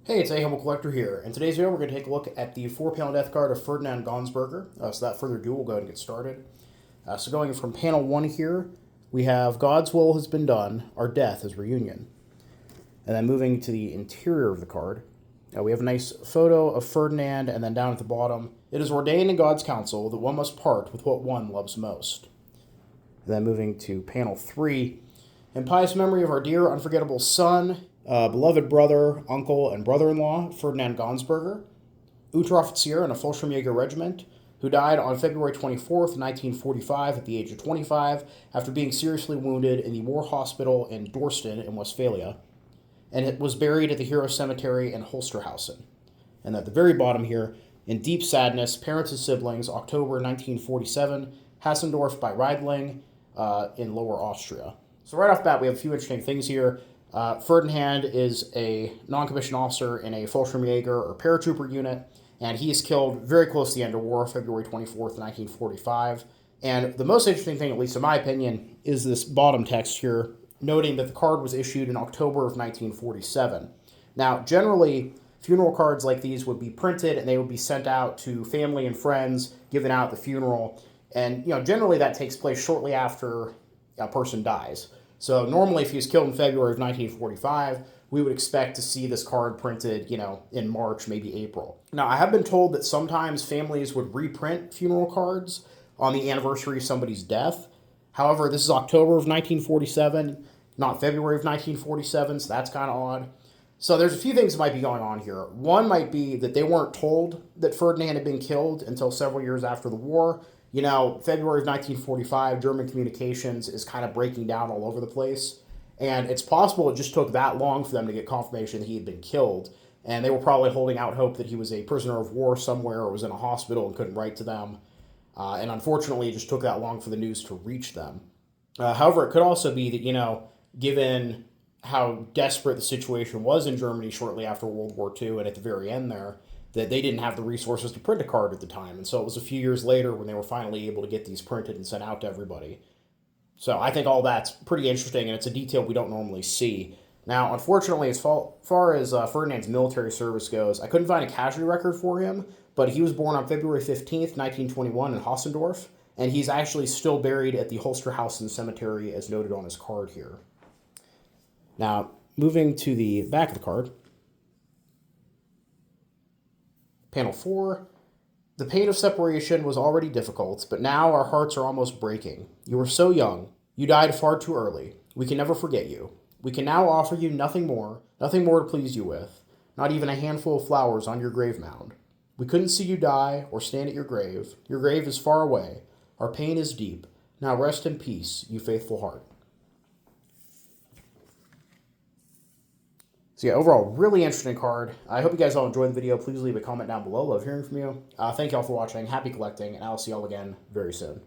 Hey, it's A Humble Collector here. In today's video, we're going to take a look at the 4-panel death card of Ferdinand Gansberger. So without further ado, we'll go ahead and get started. So going from panel 1 here, we have God's will has been done, our death is reunion. And then moving to the interior of the card, we have a nice photo of Ferdinand, and then down at the bottom, it is ordained in God's counsel that one must part with what one loves most. And then moving to panel 3, in pious memory of our dear, unforgettable son, beloved brother, uncle, and brother-in-law, Ferdinand Gansberger, Unteroffizier in a Fallschirmjager Regiment, who died on February 24th, 1945 at the age of 25 after being seriously wounded in the war hospital in Dorsten in Westphalia, and it was buried at the Hero Cemetery in Holsterhausen. And at the very bottom here, in deep sadness, parents and siblings, October 1947, Hassendorf by Reidling in Lower Austria. So right off the bat, we have a few interesting things here. Ferdinand is a non-commissioned officer in a Fallschirmjager or paratrooper unit, and he is killed very close to the end of war, February 24th, 1945. And the most interesting thing, at least in my opinion, is this bottom text here, noting that the card was issued in October of 1947. Now, generally, funeral cards like these would be printed, and they would be sent out to family and friends, given out at the funeral. And, generally that takes place shortly after a person dies. So normally if he was killed in February of 1945, we would expect to see this card printed, in March, maybe April. Now, I have been told that sometimes families would reprint funeral cards on the anniversary of somebody's death. However, this is October of 1947, not February of 1947, so that's kind of odd. So there's a few things that might be going on here. One might be that they weren't told that Ferdinand had been killed until several years after the war. February of 1945, German communications is kind of breaking down all over the place. And it's possible it just took that long for them to get confirmation that he had been killed. And they were probably holding out hope that he was a prisoner of war somewhere or was in a hospital and couldn't write to them. And unfortunately, it just took that long for the news to reach them. However, it could also be that, given how desperate the situation was in Germany shortly after World War II and at the very end there, that they didn't have the resources to print a card at the time. And so it was a few years later when they were finally able to get these printed and sent out to everybody. So I think all that's pretty interesting, and it's a detail we don't normally see. Now, unfortunately, as far as Ferdinand's military service goes, I couldn't find a casualty record for him, but he was born on February 15th, 1921 in Hassendorf, and he's actually still buried at the Holsterhausen Cemetery as noted on his card here. Now, moving to the back of the card, Panel 4, the pain of separation was already difficult, but now our hearts are almost breaking. You were so young. You died far too early. We can never forget you. We can now offer you nothing more to please you with, not even a handful of flowers on your grave mound. We couldn't see you die or stand at your grave. Your grave is far away. Our pain is deep. Now rest in peace, you faithful heart. So yeah, overall, really interesting card. I hope you guys all enjoyed the video. Please leave a comment down below. Love hearing from you. Thank you all for watching. Happy collecting, and I'll see y'all again very soon.